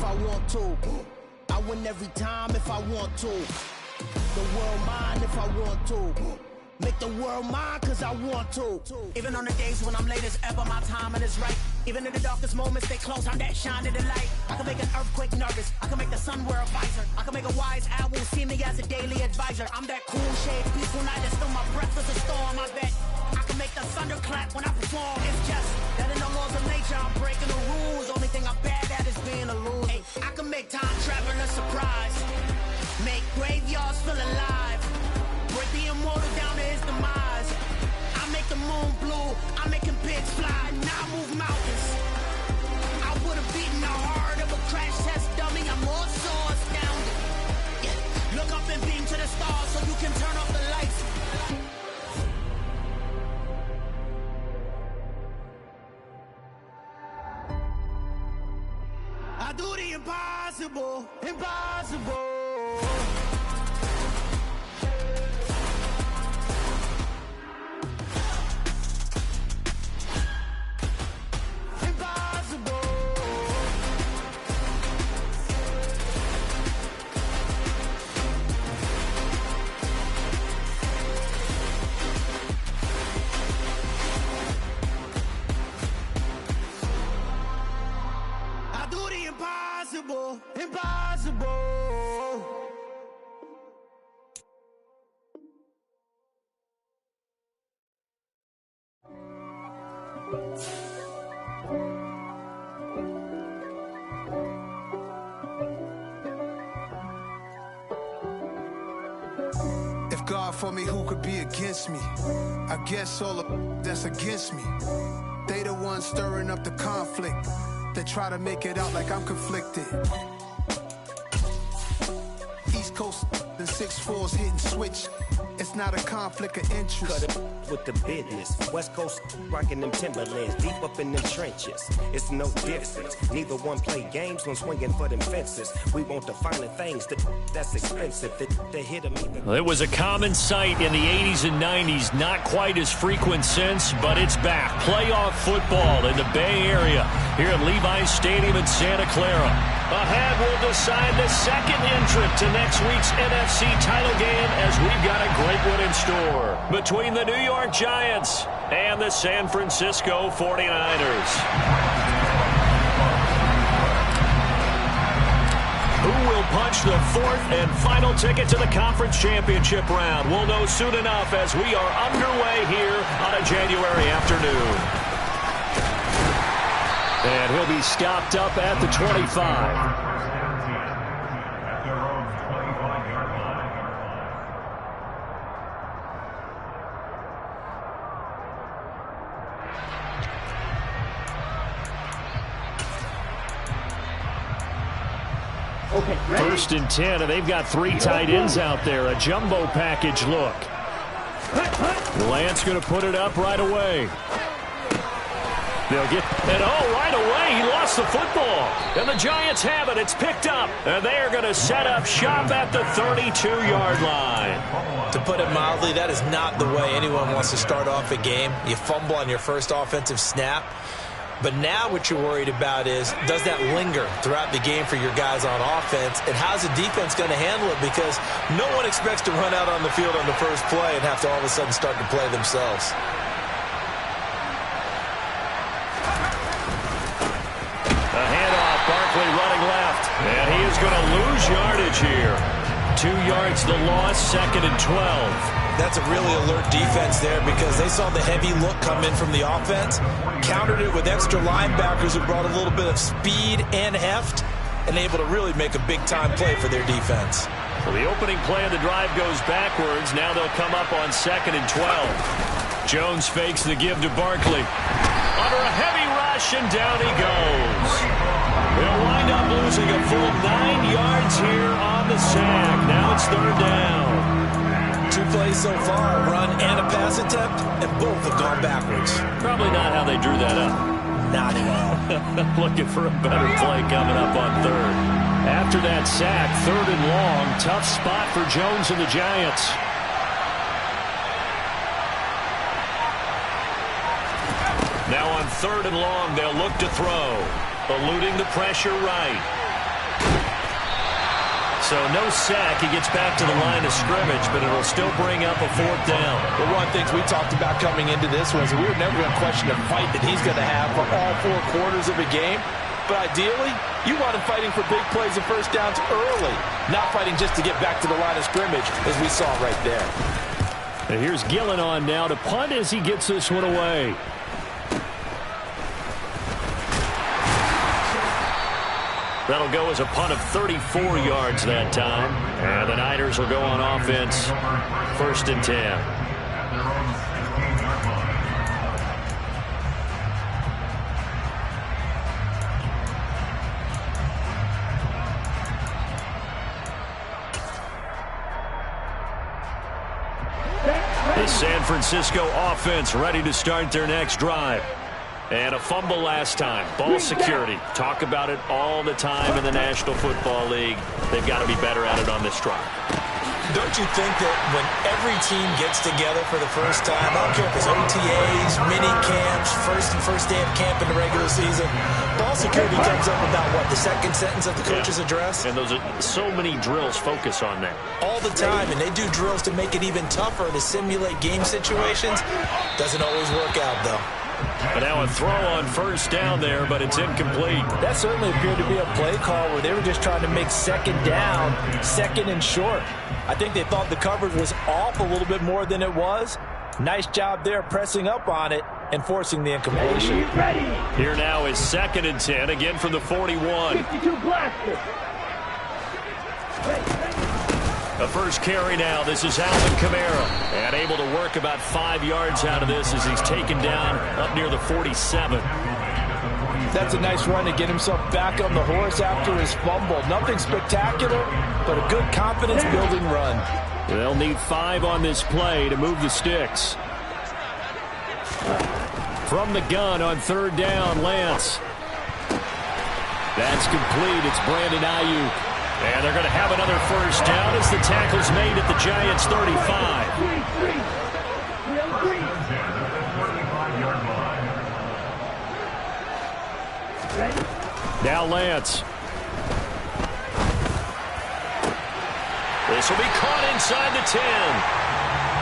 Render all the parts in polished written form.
I want to. I win every time if I want to. The world mine if I want to. Make the world mine cause I want to. Even on the days when I'm late as ever, my timing is right. Even in the darkest moments, stay close, I'm that shine to the light. I can make an earthquake nervous, I can make the sun wear a visor. I can make a wise owl see me as a daily advisor. I'm that cool shade, peaceful night, and still my breath is a storm. I bet I can make the thunder clap when I perform. It's just that in the laws of nature, I'm breaking the rules. Only thing I'm bad at is being a loser. Hey, I can make time travel a surprise. Make graveyards feel alive. Break the immortal down to his demise. I make the moon blue, I'm making pigs fly. Now I move mountains. I would've beaten the heart of a crash test dummy. I'm more so astounded. Yeah. Look up and beam to the stars so you can turn off the lights. I do the impossible, impossible. Impossible, impossible. If God for me, who could be against me? I guess all of that's against me. They the ones stirring up the conflict. They try to make it out like I'm conflicted. East Coast and 6'4's hitting switch. It's not a conflict of interest. Cut it with the business. West Coast rocking them Timberlands deep up in them trenches. It's no difference. Neither one play games when swinging for them fences. We want the finer things that's expensive. They hit them even. Well, it was a common sight in the 80s and 90s. Not quite as frequent since, but it's back. Playoff football in the Bay Area here at Levi's Stadium in Santa Clara. Ahead will decide the second entrant to next week's NFC title game as we've got a great one in store between the New York Giants and the San Francisco 49ers. Who will punch the fourth and final ticket to the conference championship round? We'll know soon enough as we are underway here on a January afternoon. And he'll be stopped up at the 25. Okay, First and 10, and they've got three tight ends out there. A jumbo package look. Lance going to put it up right away. They'll get it. Oh, right away, he lost the football. And the Giants have it. It's picked up. And they are going to set up shop at the 32-yard line. To put it mildly, that is not the way anyone wants to start off a game. You fumble on your first offensive snap. But now what you're worried about is, does that linger throughout the game for your guys on offense? And how's the defense going to handle it? Because no one expects to run out on the field on the first play and have to all of a sudden start to play themselves. A handoff, Barkley running left. And he is going to lose yardage here. 2 yards the loss, 2nd and 12. That's a really alert defense there because they saw the heavy look come in from the offense, countered it with extra linebackers who brought a little bit of speed and heft, and able to really make a big-time play for their defense. Well, the opening play of the drive goes backwards. Now they'll come up on 2nd and 12. Jones fakes the give to Barkley. Under a heavy rush, and down he goes. They'll wind up losing a full 9 yards here on the sack. Now it's 3rd down. 2 plays so far, a run and a pass attempt, and both have gone backwards. Probably not how they drew that up. Not at all. Looking for a better play coming up on 3rd. After that sack, 3rd and long, tough spot for Jones and the Giants. Now on 3rd and long, they'll look to throw. Eluding the pressure right. So no sack. He gets back to the line of scrimmage, but it'll still bring up a 4th down. Well, one of the things we talked about coming into this was we were never going to question the fight that he's going to have for all 4 quarters of a game. But ideally, you want him fighting for big plays and first downs early, not fighting just to get back to the line of scrimmage, as we saw right there. And here's Gillen on now to punt as he gets this one away. That'll go as a punt of 34 yards that time. And the Niners will go on offense, 1st and 10. The San Francisco offense ready to start their next drive. And a fumble last time. Ball security. Talk about it all the time in the National Football League. They've got to be better at it on this drive. Don't you think that when every team gets together for the first time, I don't care if it's OTAs, mini camps, first day of camp in the regular season, ball security comes up about what, the second sentence of the coach's address? And those are so many drills focus on that. All the time, and they do drills to make it even tougher to simulate game situations. Doesn't always work out, though. But now a throw on 1st down there, but it's incomplete. That certainly appeared to be a play call where they were just trying to make 2nd down, 2nd and short. I think they thought the coverage was off a little bit more than it was. Nice job there pressing up on it and forcing the incompletion. Here now is 2nd and 10, again from the 41. 52 blaster. The first carry now. This is Alvin Kamara. And able to work about 5 yards out of this as he's taken down up near the 47. That's a nice run to get himself back on the horse after his fumble. Nothing spectacular, but a good confidence-building run. They'll need 5 on this play to move the sticks. From the gun on 3rd down, Lance. That's complete. It's Brandon Ayuk. And they're going to have another 1st down as the tackle's made at the Giants' 35. Now Lance. This will be caught inside the 10.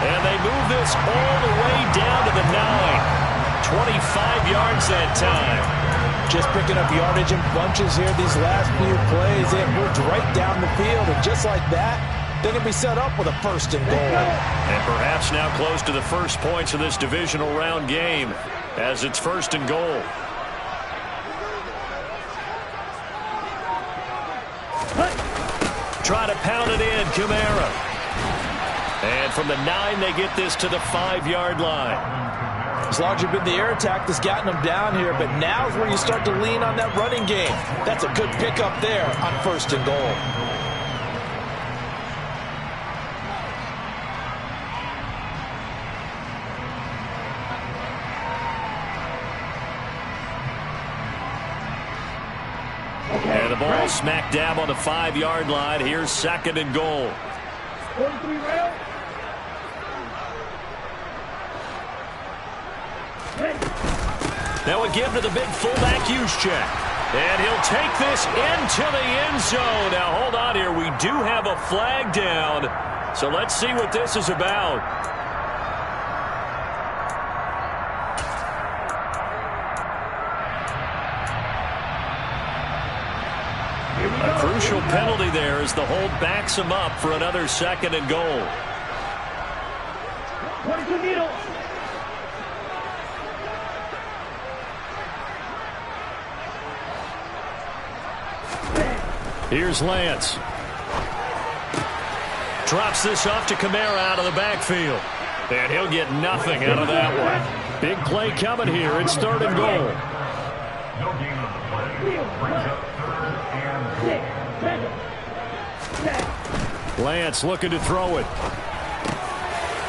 And they move this all the way down to the 9. 25 yards that time. Just picking up yardage in bunches here these last few plays. They have moved right down the field, and just like that, they can be set up with a 1st and goal. And perhaps now close to the first points of this divisional round game as it's 1st and goal. Try to pound it in, Kamara. And from the 9, they get this to the 5-yard line. It's largely been the air attack that's gotten them down here, but now's where you start to lean on that running game. That's a good pickup there on 1st and goal. And the ball smack dab on the 5-yard line. Here's 2nd and goal. 43 rail. Now a give to the big fullback Juszczyk. And he'll take this into the end zone. Now hold on here. We do have a flag down. So let's see what this is about. A crucial penalty there as the hold backs him up for another 2nd and goal. 22 needles. Here's Lance. Drops this off to Kamara out of the backfield. And he'll get nothing out of that one. Big play coming here. It's 3rd and goal. Lance looking to throw it.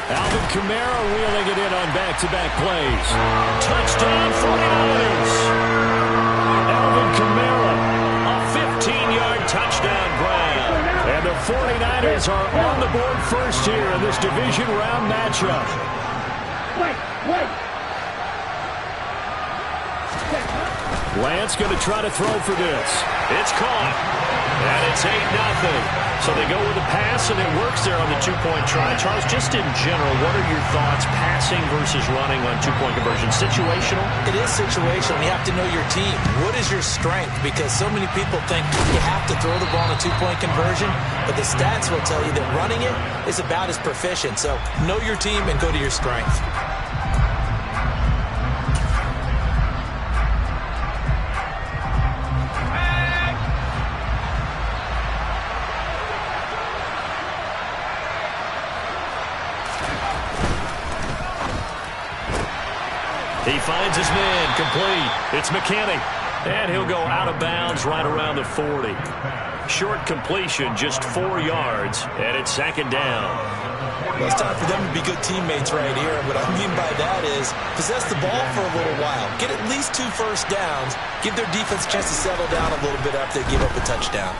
Alvin Kamara wheeling it in on back-to-back plays. Touchdown 49ers. Alvin Kamara, a 15-yard touchdown grab. And the 49ers are on the board first here in this division round matchup. Lance going to try to throw for this. It's caught. And it's It's 8-0. So they go with a pass, and it works there on the two-point try. Charles, just in general, what are your thoughts passing versus running on two-point conversion? Situational? It is situational. You have to know your team. What is your strength? Because so many people think you have to throw the ball on a two-point conversion, but the stats will tell you that running it is about as proficient. So know your team and go to your strength. He finds his man, complete. It's McKinney. And he'll go out of bounds right around the 40. Short completion, just 4 yards, and it's second down. Well, it's time for them to be good teammates right here. And what I mean by that is possess the ball for a little while. Get at least 2 first downs. Give their defense a chance to settle down a little bit after they give up a touchdown.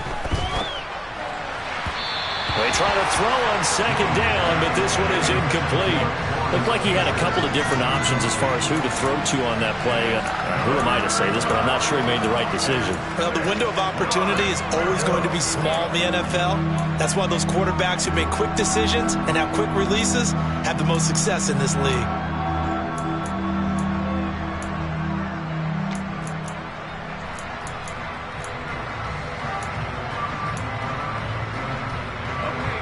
They try to throw on second down, but this one is incomplete. Looked like he had a couple of different options as far as who to throw to on that play. Who am I to say this, but I'm not sure he made the right decision. Well, the window of opportunity is always going to be small in the NFL. That's why those quarterbacks who make quick decisions and have quick releases have the most success in this league.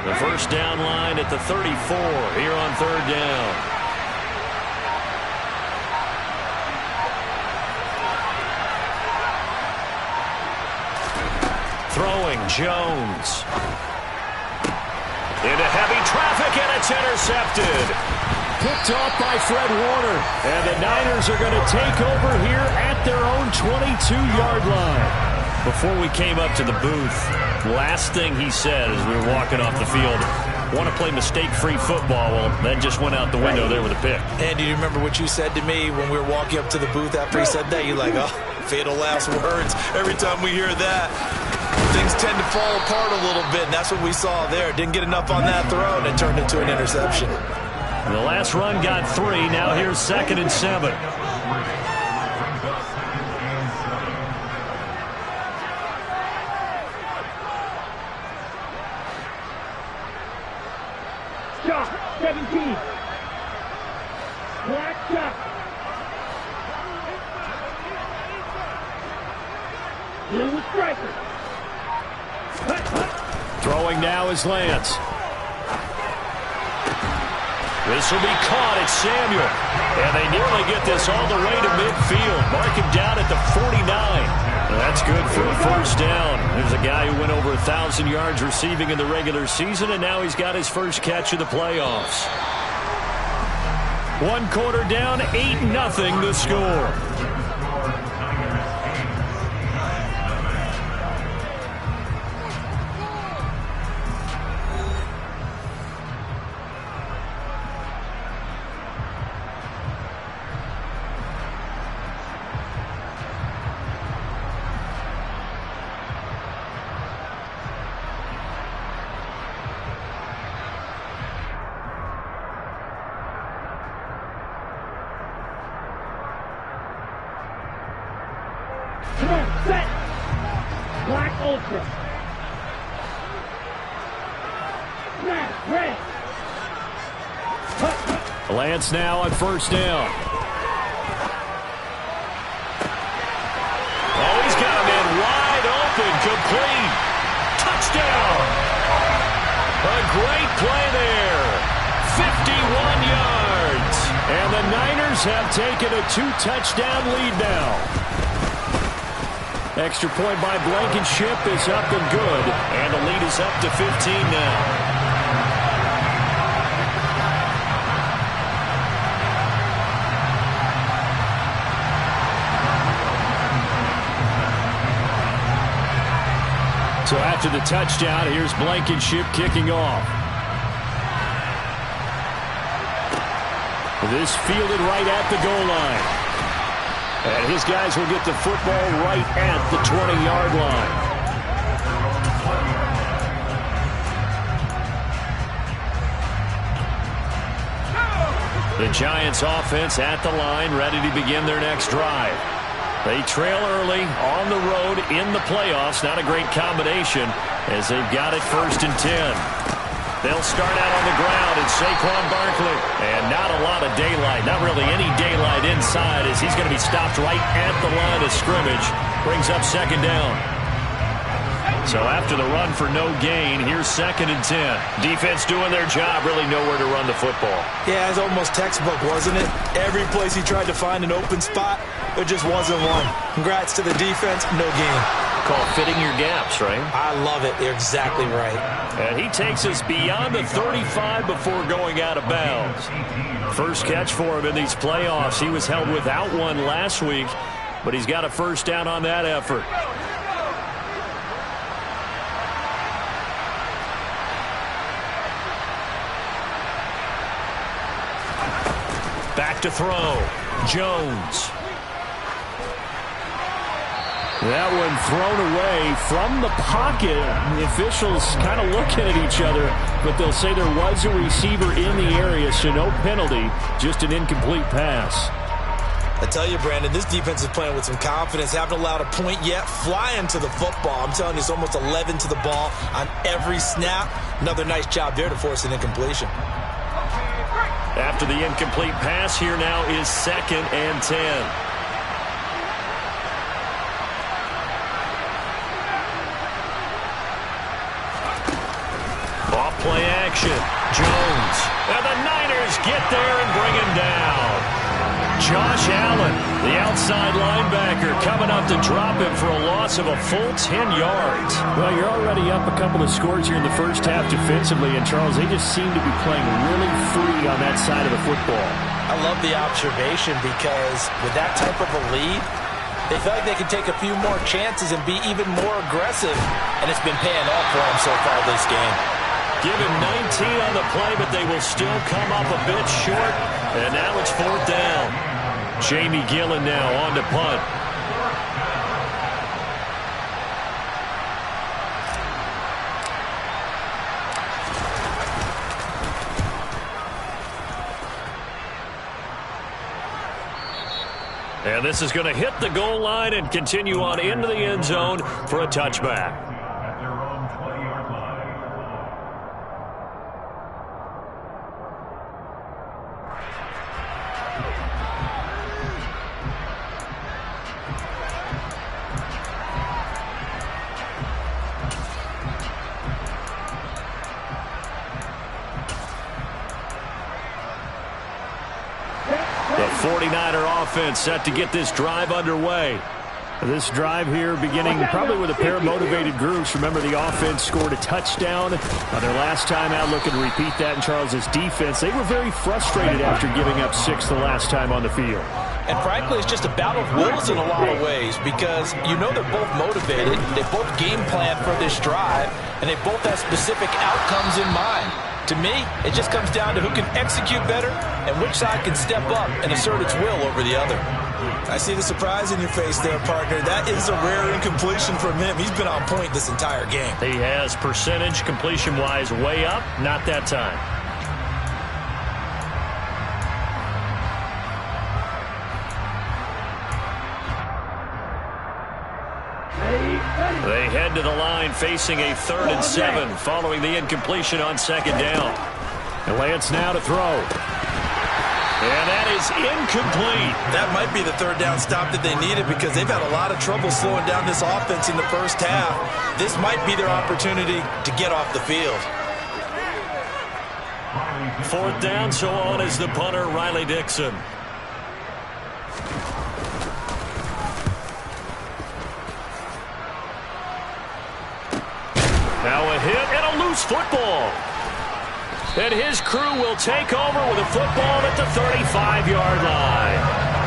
The first down line at the 34 here on third down. Throwing Jones. Into heavy traffic, and it's intercepted. Picked off by Fred Warner. And the Niners are going to take over here at their own 22-yard line. Before we came up to the booth, last thing he said as we were walking off the field, want to play mistake-free football. Well, that just went out the window there with a pick. And do you remember what you said to me when we were walking up to the booth after he said that? You're like, oh, fatal last words. Every time we hear that, things tend to fall apart a little bit, and that's what we saw there. Didn't get enough on that throw, and it turned into an interception. The last run got 3. Now here's 2nd and 7. Shot, 17. Black shot. Blue striker. Throwing now is Lance. This will be caught. It's Samuel. And they nearly get this all the way to midfield. Mark him down at the 49. That's good for a first down. There's a guy who went over 1,000 yards receiving in the regular season, and now he's got his first catch of the playoffs. 1 quarter down, 8-0 the score. Come on, set. Black Ultra. Snap, red. Lance now on first down. Oh, he's got him in wide open, complete. Touchdown. A great play there. 51 yards. And the Niners have taken a 2-touchdown lead now. Extra point by Blankenship is up and good. And the lead is up to 15 now. So after the touchdown, here's Blankenship kicking off. This fielded right at the goal line. And his guys will get the football right at the 20-yard line. The Giants offense at the line, ready to begin their next drive. They trail early on the road in the playoffs. Not a great combination as they've got it 1st and 10. They'll start out on the ground and Saquon Barkley. And not a lot of daylight. Not really any daylight inside as he's going to be stopped right at the line of scrimmage. Brings up 2nd down. So after the run for no gain, here's 2nd and 10. Defense doing their job, really nowhere to run the football. Yeah, it's almost textbook, wasn't it? Every place he tried to find an open spot, there just wasn't one. Congrats to the defense, no gain. Called fitting your gaps, right? I love it. You're exactly right. And he takes us beyond the 35 before going out of bounds. First catch for him in these playoffs. He was held without one last week, but he's got a 1st down on that effort. Back to throw. Jones. That one thrown away from the pocket. The officials kind of looking at each other, but they'll say there was a receiver in the area, so no penalty, just an incomplete pass. I tell you, Brandon, this defense is playing with some confidence. Haven't allowed a point yet. Flying to the football. I'm telling you, it's almost 11 to the ball on every snap. Another nice job there to force an incompletion. After the incomplete pass, here now is 2nd and 10. Play action. Jones. And the Niners get there and bring him down. Josh Allen, the outside linebacker, coming up to drop him for a loss of a full 10 yards. Well, you're already up a couple of scores here in the first half defensively, and Charles, they just seem to be playing really free on that side of the football. I love the observation because with that type of a lead, they feel like they can take a few more chances and be even more aggressive, and it's been paying off for them so far this game. Give him 19 on the play, but they will still come up a bit short. And now it's 4th down. Jamie Gillen now on to punt. And this is going to hit the goal line and continue on into the end zone for a touchback. The 49er offense set to get this drive underway. This drive here beginning probably with a pair of motivated groups. Remember, the offense scored a touchdown on their last time out, looking to repeat that in Charles's defense. They were very frustrated after giving up 6 the last time on the field. And frankly, it's just a battle of wills in a lot of ways because you know they're both motivated, they both game plan for this drive, and they both have specific outcomes in mind. To me, it just comes down to who can execute better and which side can step up and assert its will over the other. I see the surprise in your face there, partner. That is a rare incompletion from him. He's been on point this entire game. He has percentage completion-wise way up. Not that time. They head to the line facing a 3rd and 7 following the incompletion on 2nd down. And Lance now to throw. And that is incomplete. That might be the 3rd down stop that they needed because they've had a lot of trouble slowing down this offense in the first half. This might be their opportunity to get off the field. 4th down, so on is the punter, Riley Dixon. Now a hit and a loose football. And his crew will take over with a football at the 35-yard line.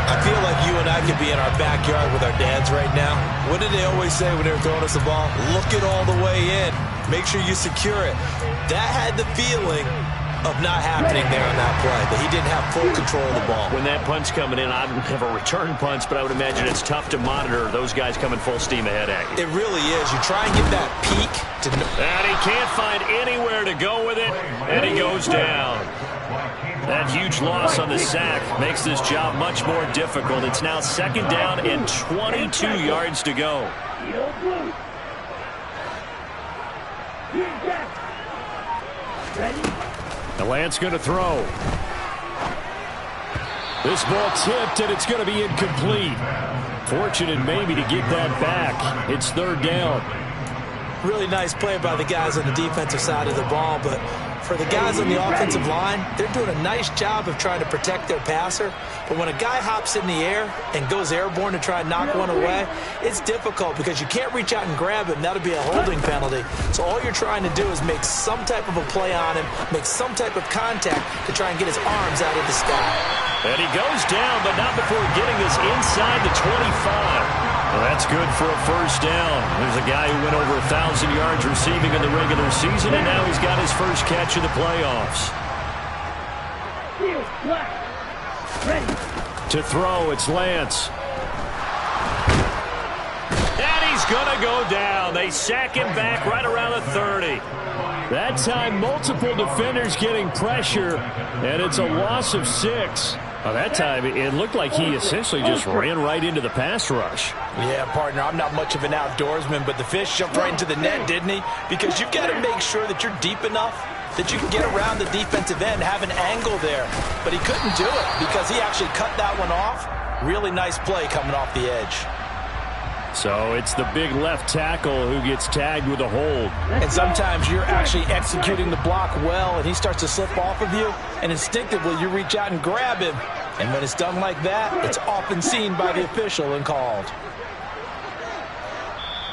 I feel like you and I could be in our backyard with our dads right now. What did they always say when they were throwing us the ball? Look it all the way in. Make sure you secure it. That had the feeling of not happening there on that play, that he didn't have full control of the ball. When that punt's coming in, I don't have a return punch, but I would imagine it's tough to monitor those guys coming full steam ahead at you. It really is. You try and get that peak to... And he can't find anywhere to go with it, and he goes down. That huge loss on the sack makes this job much more difficult. It's now 2nd down and 22 yards to go. The Lance going to throw. This ball tipped, and it's going to be incomplete. Fortunate maybe to get that back. It's 3rd down. Really nice play by the guys on the defensive side of the ball, but for the guys on the offensive line, they're doing a nice job of trying to protect their passer. But when a guy hops in the air and goes airborne to try and knock one away, it's difficult because you can't reach out and grab him. That'll be a holding penalty. So all you're trying to do is make some type of a play on him, make some type of contact to try and get his arms out of the sky. And he goes down, but not before getting this inside the 25. Well, that's good for a 1st down. There's a guy who went over 1,000 yards receiving in the regular season, and now he's got his first catch of the playoffs. To throw, it's Lance. And he's going to go down. They sack him back right around the 30. That time, multiple defenders getting pressure, and it's a loss of 6. Well, that time, it looked like he essentially just ran right into the pass rush. Yeah, partner, I'm not much of an outdoorsman, but the fish jumped right into the net, didn't he? Because you've got to make sure that you're deep enough that you can get around the defensive end, have an angle there. But he couldn't do it because he actually cut that one off. Really nice play coming off the edge. So it's the big left tackle who gets tagged with a hold. And sometimes you're actually executing the block well, and he starts to slip off of you, and instinctively you reach out and grab him. And when it's done like that, it's often seen by the official and called.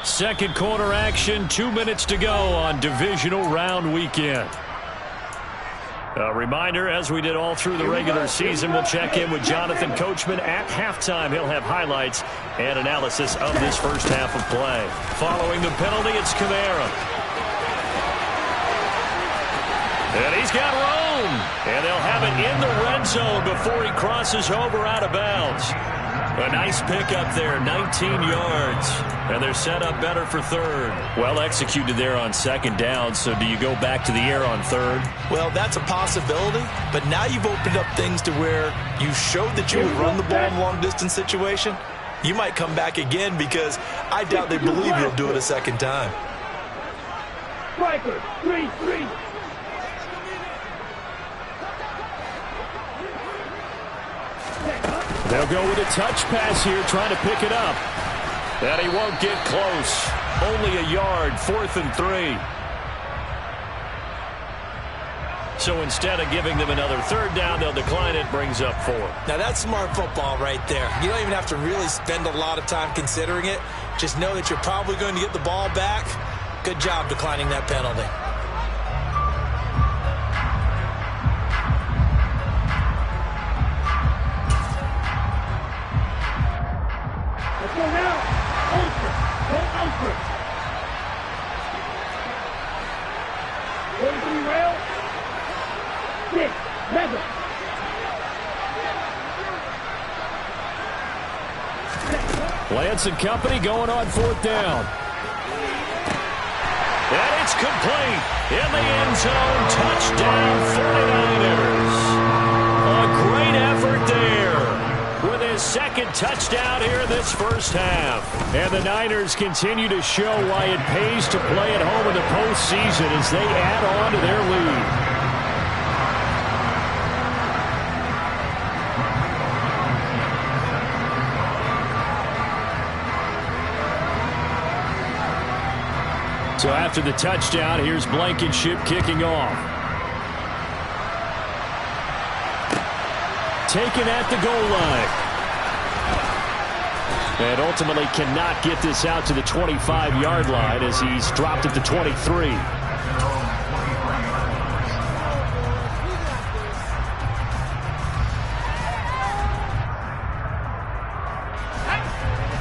2nd quarter action, 2 minutes to go on divisional round weekend. A reminder, as we did all through the regular season, we'll check in with Jonathan Coachman at halftime. He'll have highlights and analysis of this first half of play. Following the penalty, it's Kamara. And he's got room. And they'll have it in the red zone before he crosses over out of bounds. A nice pickup there, 19 yards. And they're set up better for 3rd. Well executed there on 2nd down, so do you go back to the air on 3rd? Well, that's a possibility, but now you've opened up things to where you showed that you would run the ball in long-distance situation. You might come back again because I doubt they believe you'll do it a 2nd time. Striker, 3-3. They'll go with a touch pass here, trying to pick it up. And he won't get close. Only a yard, 4th and 3. So instead of giving them another 3rd down, they'll decline it, brings up 4. Now that's smart football right there. You don't even have to really spend a lot of time considering it. Just know that you're probably going to get the ball back. Good job declining that penalty. Let's go now. Ultra. Go Ultra. Going to the rail. 6, 7. Lance and company going on 4th down. And it's complete. In the end zone. Touchdown 49ers. A great effort there with his 2nd touchdown here in this first half. And the Niners continue to show why it pays to play at home in the postseason as they add on to their lead. So after the touchdown, here's Blankenship kicking off. Taken at the goal line. And ultimately cannot get this out to the 25-yard line as he's dropped at the 23.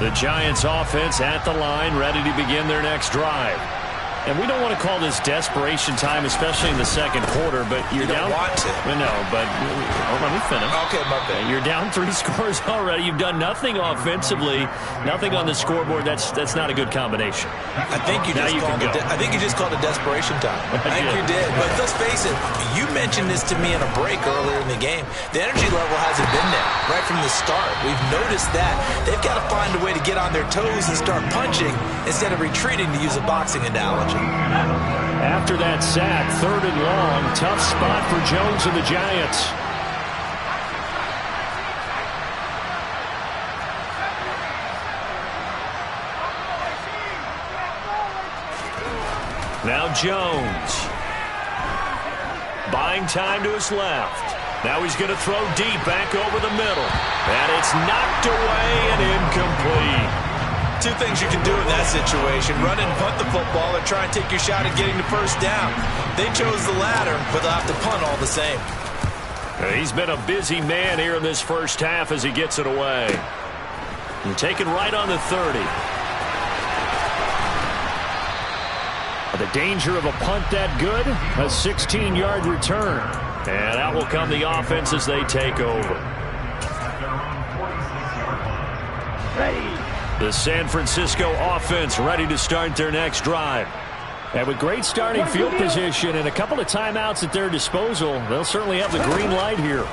The Giants offense at the line, ready to begin their next drive. And we don't want to call this desperation time, especially in the second quarter, but you're down. You don't want to. No, but let me finish. Okay, my bad. You're down 3 scores already. You've done nothing offensively, nothing on the scoreboard. That's not a good combination. I think you just called it desperation time. I think you did. But let's face it, you mentioned this to me in a break earlier in the game. The energy level hasn't been there right from the start. We've noticed that. They've got to find a way to get on their toes and start punching instead of retreating, to use a boxing analogy. After that sack, 3rd and long, tough spot for Jones and the Giants. Now Jones. Buying time to his left. Now he's going to throw deep back over the middle. And it's knocked away and incomplete. 2 things you can do in that situation: run and punt the football, or try and take your shot at getting the first down. They chose the latter, but they'll have to punt all the same. He's been a busy man here in this first half as he gets it away. And taken right on the 30. The danger of a punt that good? A 16-yard return. And out will come the offense as they take over. The San Francisco offense ready to start their next drive. And with great starting field position and a couple of timeouts at their disposal, they'll certainly have the green light here.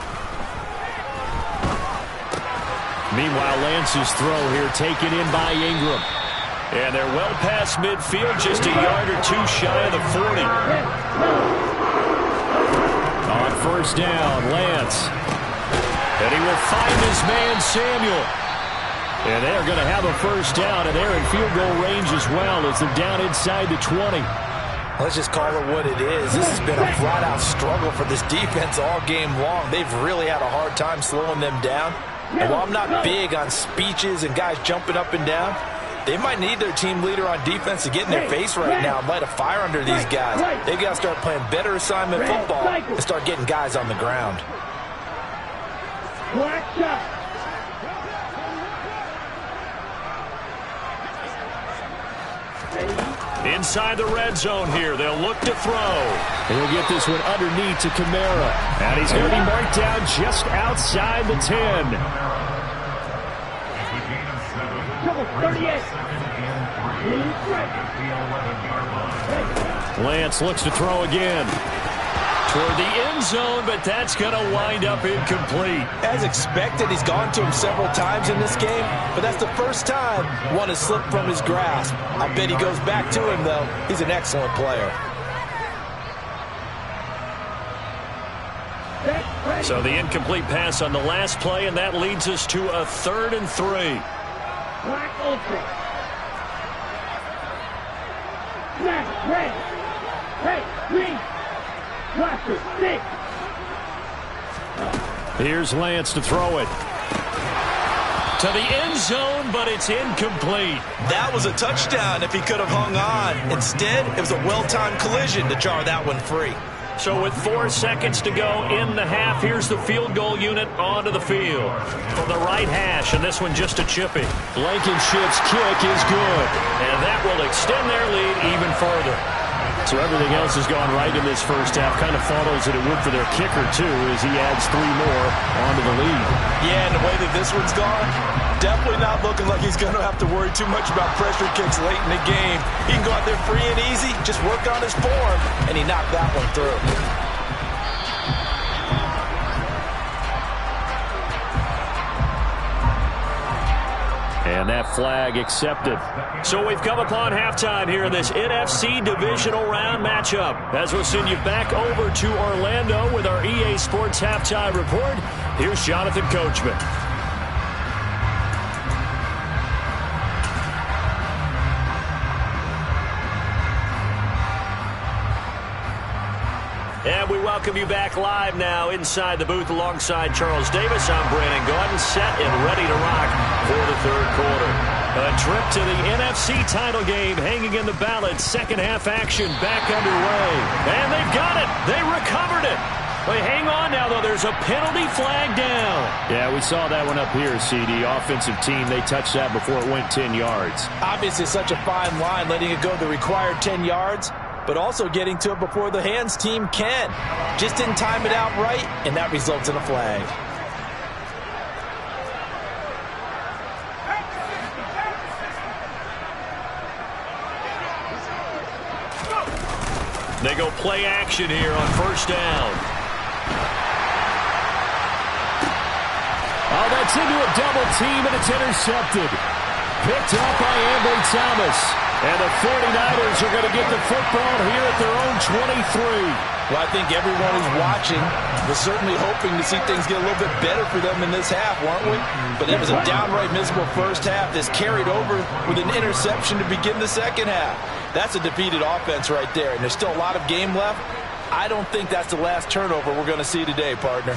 Meanwhile, Lance's throw here taken in by Ingram. And they're well past midfield, just a yard or 2 shy of the 40. On first down, Lance. And he will find his man, Samuel. And they're going to have a first down, and they're in field goal range as well as they're down inside the 20. Let's just call it what it is. This has been a flat-out struggle for this defense all game long. They've really had a hard time slowing them down. And while I'm not big on speeches and guys jumping up and down, they might need their team leader on defense to get in their face right now and light a fire under these guys. They've got to start playing better assignment football and start getting guys on the ground. Inside the red zone here. They'll look to throw. He'll get this one underneath to Kamara. And he's going to be marked down just outside the 10. 38. Lance looks to throw again. Toward the end zone, but that's going to wind up incomplete. As expected, he's gone to him several times in this game, but that's the first time one has slipped from his grasp. I bet he goes back to him, though. He's an excellent player. So the incomplete pass on the last play, and that leads us to a 3rd and 3. Black Ultra. Black, red. Hey, green. Blaster, 6. Here's Lance to throw it. To the end zone, but it's incomplete. That was a touchdown if he could have hung on. Instead, it was a well-timed collision to jar that one free. So with 4 seconds to go in the half, here's the field goal unit onto the field. From the right hash, and this one just a chippy. Blankenship's kick is good. And that will extend their lead even further. So everything else has gone right in this first half. Kind of follows that it would for their kicker, too, as he adds 3 more onto the lead. Yeah, and the way that this one's gone, definitely not looking like he's going to have to worry too much about pressure kicks late in the game. He can go out there free and easy, just work on his form, and he knocked that one through. And that flag accepted. So we've come upon halftime here in this NFC Divisional Round matchup. As we'll send you back over to Orlando with our EA Sports Halftime Report, here's Jonathan Coachman. And we welcome you back live now inside the booth alongside Charles Davis. I'm Brandon Gaudin, set and ready to rock for the 3rd quarter. A trip to the NFC title game hanging in the balance. Second half action back underway. And they've got it. They recovered it. Well, hang on now, though. There's a penalty flag down. Yeah, we saw that one up here, CD. Offensive team, they touched that before it went 10 yards. Obviously, such a fine line, letting it go the required 10 yards, but also getting to it before the hands team can. Just didn't time it out right, and that results in a flag. They go play action here on first down. Oh, that's into a double team, and it's intercepted. Picked up by Ambry Thomas. And the 49ers are going to get the football here at their own 23. Well, I think everyone who's watching was certainly hoping to see things get a little bit better for them in this half, weren't we? But it was a downright miserable first half. This carried over with an interception to begin the second half. That's a defeated offense right there, and there's still a lot of game left. I don't think that's the last turnover we're going to see today, partner.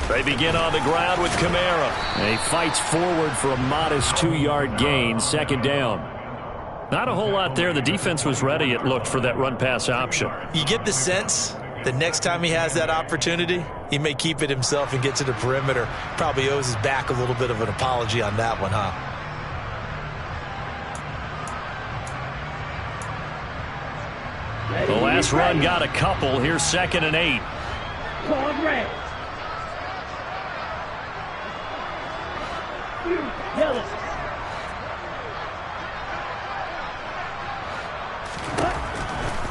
They begin on the ground with Kamara. And he fights forward for a modest 2-yard gain, second down. Not a whole lot there. The defense was ready, it looked, for that run-pass option. You get the sense that next time he has that opportunity, he may keep it himself and get to the perimeter. Probably owes his back a little bit of an apology on that one, huh? The last run got a couple. Here's 2nd and 8.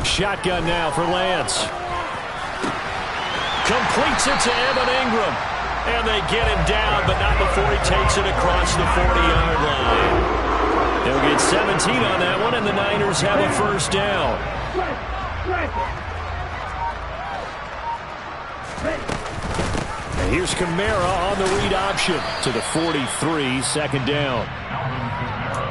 Shotgun now for Lance. Completes it to Evan Ingram. And they get him down, but not before he takes it across the 40-yard line. They'll get 17 on that one, and the Niners have a first down. And here's Kamara on the read option to the 43, second down.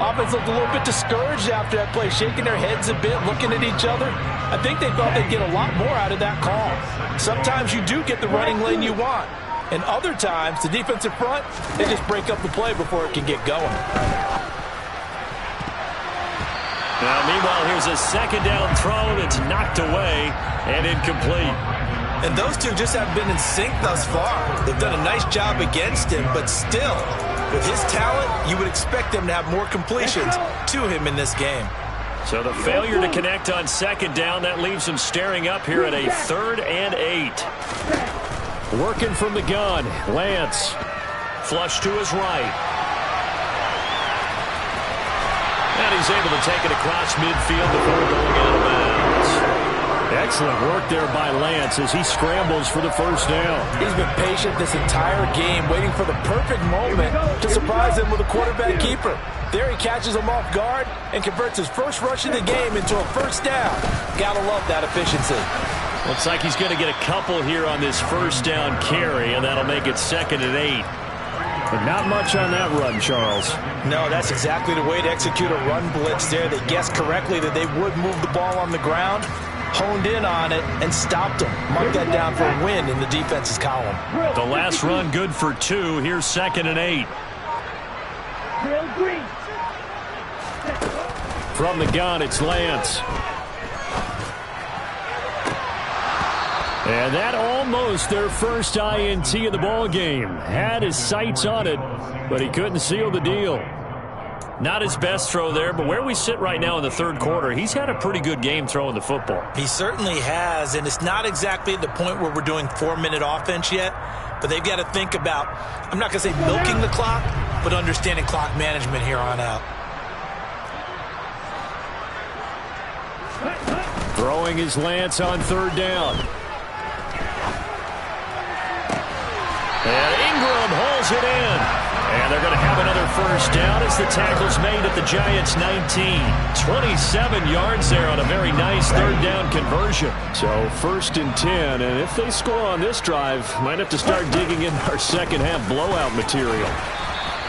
Offense looked a little bit discouraged after that play, shaking their heads a bit, looking at each other. I think they thought they'd get a lot more out of that call. Sometimes you do get the running lane you want, and other times, the defensive front, they just break up the play before it can get going. Now, meanwhile, here's a second down throw that's knocked away and incomplete. And those two just haven't been in sync thus far. They've done a nice job against him, but still, with his talent, you would expect them to have more completions to him in this game. So the failure to connect on second down, that leaves them staring up here at a 3rd and 8. Working from the gun, Lance. Flush to his right. And he's able to take it across midfield before going out of bounds. Excellent work there by Lance as he scrambles for the first down. He's been patient this entire game, waiting for the perfect moment to surprise him with a quarterback keeper. There he catches him off guard and converts his first rush of the game into a first down. Gotta love that efficiency. Looks like he's going to get a couple here on this first down carry, and that'll make it 2nd and 8. But not much on that run, Charles. No, that's exactly the way to execute a run blitz there. They guessed correctly that they would move the ball on the ground, honed in on it, and stopped them. Mark that down for a win in the defense's column. The last run good for 2. Here's 2nd and 8. From the gun, it's Lance. And that almost their first INT of the ball game. Had his sights on it, but he couldn't seal the deal. Not his best throw there, but where we sit right now in the third quarter, he's had a pretty good game throwing the football. He certainly has, and it's not exactly at the point where we're doing 4-minute offense yet, but they've got to think about, I'm not going to say milking the clock, but understanding clock management here on out. Throwing his Lance on 3rd down. And Ingram hauls it in. And they're going to have another first down as the tackle's made at the Giants' 19. 27 yards there on a very nice 3rd down conversion. So 1st and 10, and if they score on this drive, might have to start digging in our second half blowout material.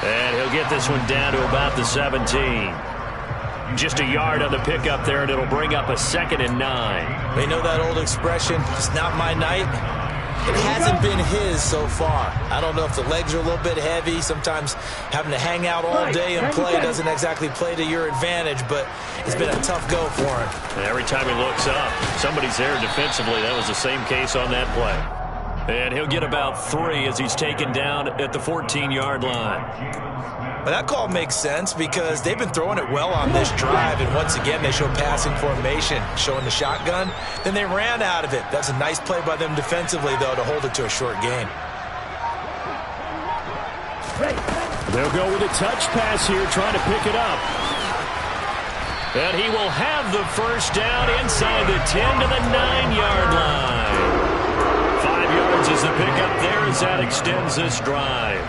And he'll get this one down to about the 17. Just a yard on the pickup there, and it'll bring up a 2nd and 9. They know that old expression, it's not my night. it hasn't been his so far. I don't know if the legs are a little bit heavy. Sometimes having to hang out all day and play doesn't exactly play to your advantage, but it's been a tough go for him. And every time he looks up, somebody's there defensively. That was the same case on that play. And he'll get about 3 as he's taken down at the 14-yard line. But that call makes sense because they've been throwing it well on this drive, and once again they show passing formation, showing the shotgun. Then they ran out of it. That's a nice play by them defensively, though, to hold it to a short gain. They'll go with a touch pass here, trying to pick it up. And he will have the first down inside the 10 to the 9-yard line. 5 yards is the pickup there as that extends this drive.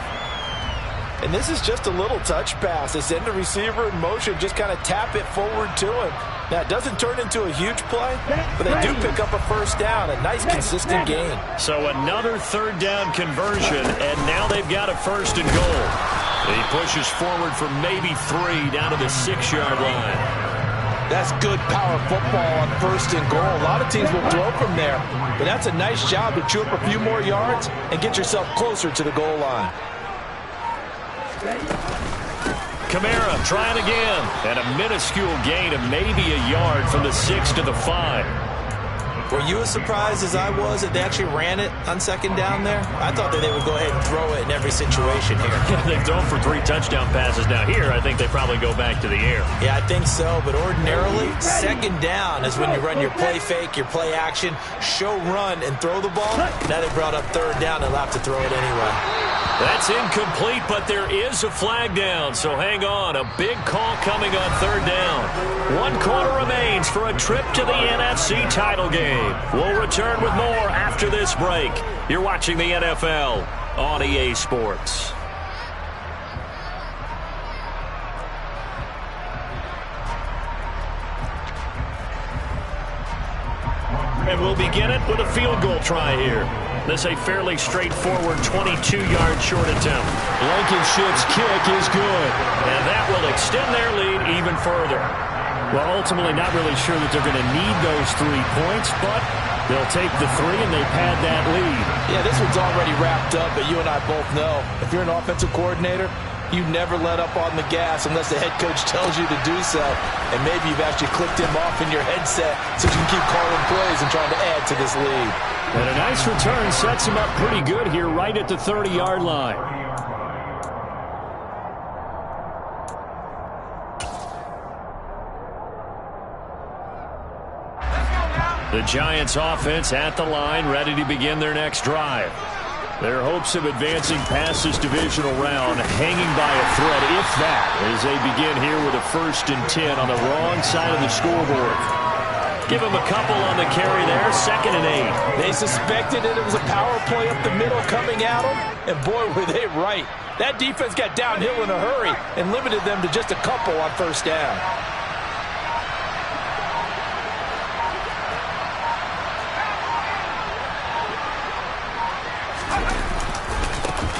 And this is just a little touch pass. They send the receiver in motion, just kind of tap it forward to him. Now, it doesn't turn into a huge play, but they do pick up a first down, a nice, consistent gain. So another third down conversion, and now they've got a first and goal. He pushes forward for maybe 3 down to the 6-yard line. That's good power football on first and goal. A lot of teams will throw from there, but that's a nice job to chew up a few more yards and get yourself closer to the goal line. Kamara trying again, and a minuscule gain of maybe a yard from the 6 to the 5. Were you as surprised as I was that they actually ran it on second down there? I thought that they would go ahead and throw it in every situation here. Yeah, they've thrown for 3 touchdown passes. Now here, I think they probably go back to the air. Yeah, I think so, but ordinarily, second down is when you run your play fake, your play action, show run, and throw the ball. Now they brought up third down, they'll have to throw it anyway. That's incomplete, but there is a flag down, so hang on. A big call coming on third down. 1 quarter remains for a trip to the NFC title game. We'll return with more after this break. You're watching the NFL on EA Sports. And we'll begin it with a field goal try here. This a fairly straightforward 22-yard short attempt. Blankenship's kick is good. And that will extend their lead even further. Well, ultimately not really sure that they're going to need those 3 points, but they'll take the 3 and they pad that lead. Yeah, this one's already wrapped up, but you and I both know if you're an offensive coordinator, you never let up on the gas unless the head coach tells you to do so. And maybe you've actually clicked him off in your headset so you can keep calling plays and trying to add to this lead. And a nice return sets him up pretty good here right at the 30-yard line. The Giants offense at the line, ready to begin their next drive. Their hopes of advancing past this divisional round hanging by a thread, if that, as they begin here with a 1st and 10 on the wrong side of the scoreboard. Give them a couple on the carry there, 2nd and 8. They suspected it was a power play up the middle coming at them, and boy, were they right. That defense got downhill in a hurry and limited them to just a couple on first down.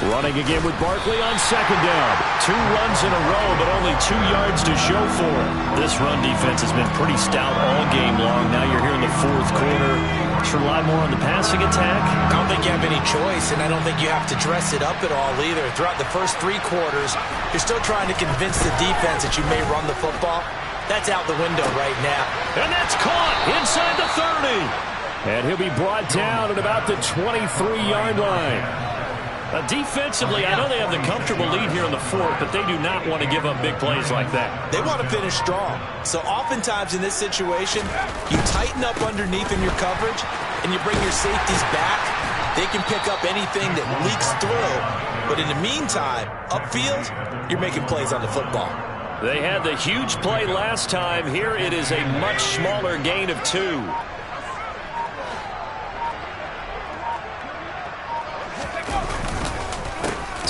Running again with Barkley on 2nd down. 2 runs in a row, but only 2 yards to show for it. This run defense has been pretty stout all game long. Now you're here in the 4th quarter. Should rely more on the passing attack. I don't think you have any choice, and I don't think you have to dress it up at all either. Throughout the first 3 quarters, you're still trying to convince the defense that you may run the football. That's out the window right now. And that's caught inside the 30. And he'll be brought down at about the 23-yard line. Defensively, I know they have the comfortable lead here in the 4th, but they do not want to give up big plays like that. They want to finish strong. So oftentimes in this situation, you tighten up underneath in your coverage, and you bring your safeties back. They can pick up anything that leaks through. But in the meantime, upfield, you're making plays on the football. They had the huge play last time. Here it is a much smaller gain of 2.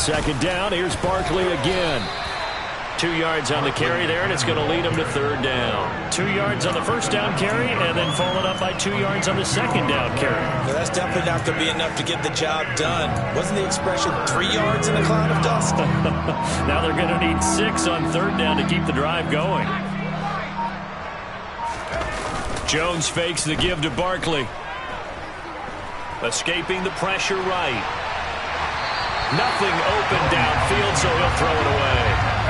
2nd down, here's Barkley again. 2 yards on the carry there, and it's going to lead him to 3rd down. 2 yards on the 1st down carry, and then followed up by 2 yards on the 2nd down carry. Well, that's definitely not going to be enough to get the job done. Wasn't the expression 3 yards in a cloud of dust? Now they're going to need 6 on 3rd down to keep the drive going. Jones fakes the give to Barkley. Escaping the pressure right. Nothing open downfield, so he'll throw it away.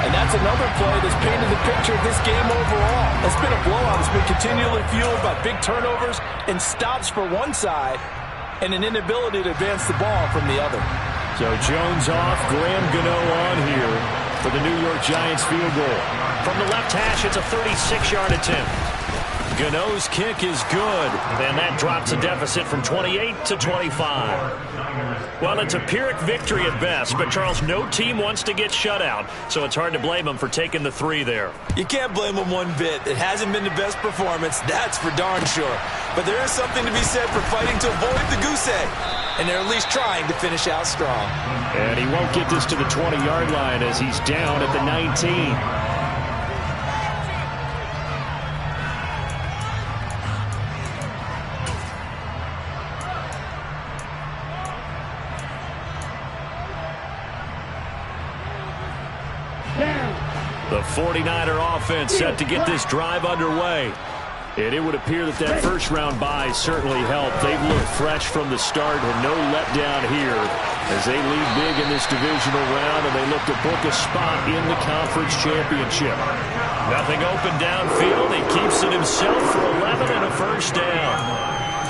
And that's another play that's painted the picture of this game overall. It's been a blowout. It's been continually fueled by big turnovers and stops for one side and an inability to advance the ball from the other. So Jones off, Graham Gano on here for the New York Giants field goal. From the left hash, it's a 36-yard attempt. Gano's kick is good, and that drops a deficit from 28 to 25. Well, it's a Pyrrhic victory at best, but Charles, no team wants to get shut out, so it's hard to blame them for taking the 3 there. You can't blame them one bit. It hasn't been the best performance, that's for darn sure. But there is something to be said for fighting to avoid the goose egg, and they're at least trying to finish out strong. And he won't get this to the 20-yard line as he's down at the 19. The 49er offense set to get this drive underway. And it would appear that that first-round bye certainly helped. They've looked fresh from the start and no letdown here as they lead big in this divisional round, and they look to book a spot in the conference championship. Nothing open downfield. He keeps it himself for 11 and a first down.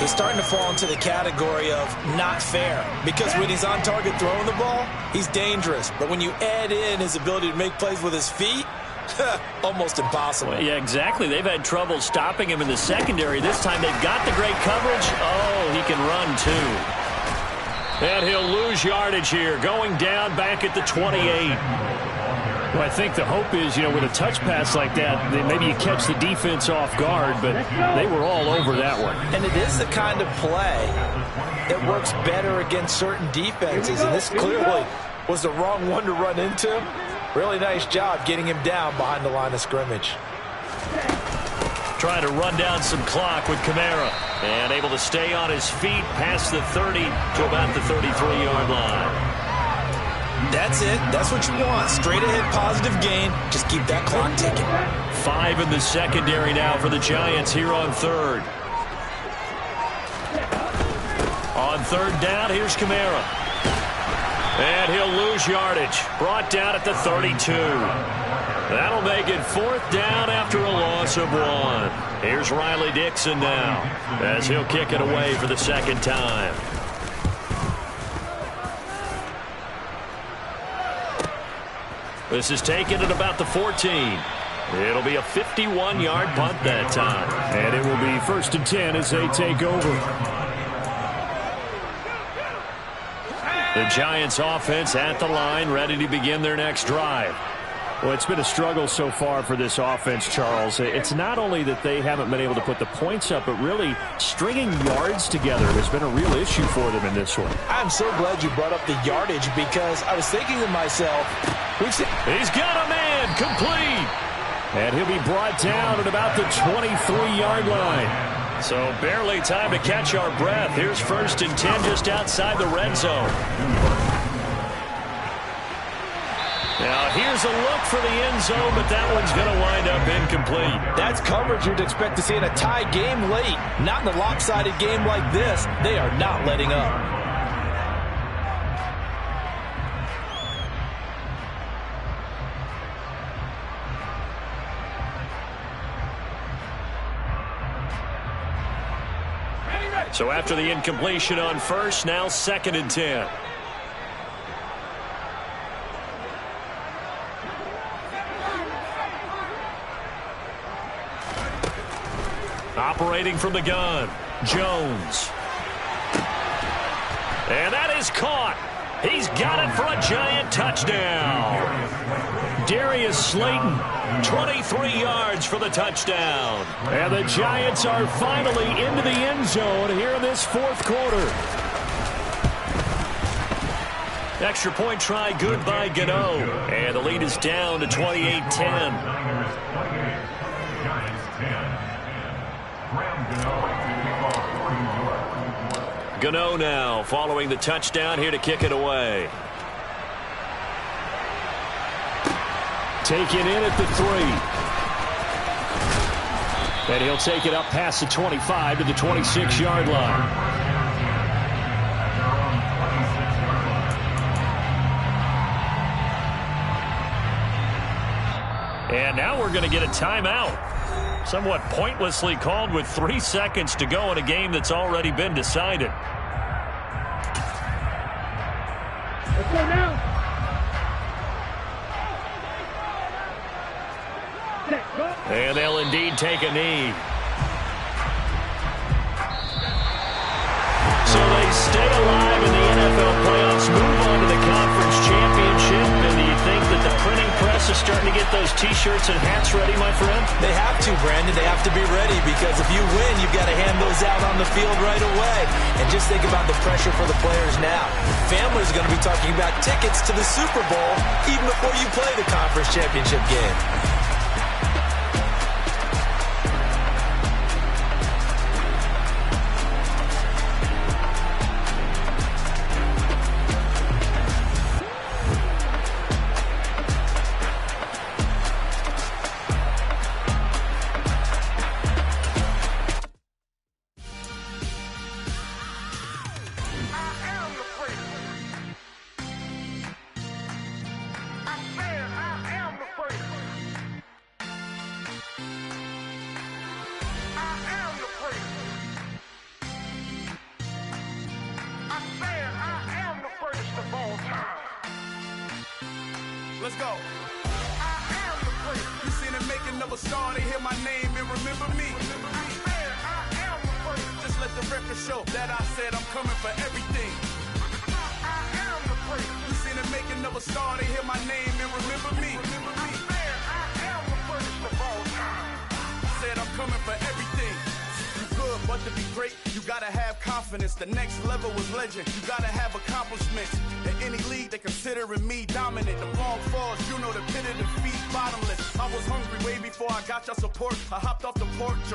He's starting to fall into the category of not fair, because when he's on target throwing the ball, he's dangerous. But when you add in his ability to make plays with his feet, almost impossible. Well, yeah, exactly. They've had trouble stopping him in the secondary. This time they've got the great coverage. Oh, he can run too. And he'll lose yardage here, going down back at the 28. Well, I think the hope is, with a touch pass like that, maybe you catch the defense off guard, but they were all over that one. And it is the kind of play that works better against certain defenses, and this clearly was the wrong one to run into. Really nice job getting him down behind the line of scrimmage. Trying to run down some clock with Kamara. And able to stay on his feet past the 30 to about the 33-yard line. That's it. That's what you want. Straight ahead positive gain. Just keep that clock ticking. 5 in the secondary now for the Giants here on third. On third down, here's Kamara. And he'll lose yardage. Brought down at the 32. That'll make it 4th down after a loss of 1. Here's Riley Dixon now as he'll kick it away for the second time. This is taken at about the 14. It'll be a 51-yard punt that time. And it will be 1st and 10 as they take over. The Giants offense at the line, ready to begin their next drive. Well, it's been a struggle so far for this offense, Charles. It's not only that they haven't been able to put the points up, but really stringing yards together has been a real issue for them in this one. I'm so glad you brought up the yardage, because I was thinking to myself, he's got a man complete. And he'll be brought down at about the 23-yard line. So barely time to catch our breath. Here's 1st and 10 just outside the red zone. Now here's a look for the end zone, but that one's going to wind up incomplete. That's coverage you'd expect to see in a tie game late. Not in a lopsided game like this. They are not letting up. So after the incompletion on first, now 2nd and 10. Operating from the gun, Jones. And that is caught. He's got it for a Giant touchdown. Darius Slayton, 23 yards for the touchdown. And the Giants are finally into the end zone here in this 4th quarter. Extra point try good by Gano. And the lead is down to 28-10. Gano now following the touchdown here to kick it away. Taken in at the 3. And he'll take it up past the 25 to the 26-yard line. And now we're going to get a timeout. Somewhat pointlessly called with 3 seconds to go in a game that's already been decided. Let's go now. And they'll indeed take a knee. So they stay alive in the NFL playoffs, move on to the conference championship. And do you think that the printing press is starting to get those T-shirts and hats ready, my friend? They have to, Brandon. They have to be ready because if you win, you've got to hand those out on the field right away. And just think about the pressure for the players now. Families are going to be talking about tickets to the Super Bowl even before you play the conference championship game. Let's go. You seen the making of a star, they hear my name and remember me. Just let the record show that I said I'm coming for everything. You seen the making of a star, they hear my name and remember me. Said I'm coming for everything. You good, but to be great, you gotta have confidence. The next level was legend. You gotta have accomplishments. In any league, they considering me dominant. The long falls, you know the pit of defeat, bottomless. I was hungry way before I got your support. I hopped off the porch.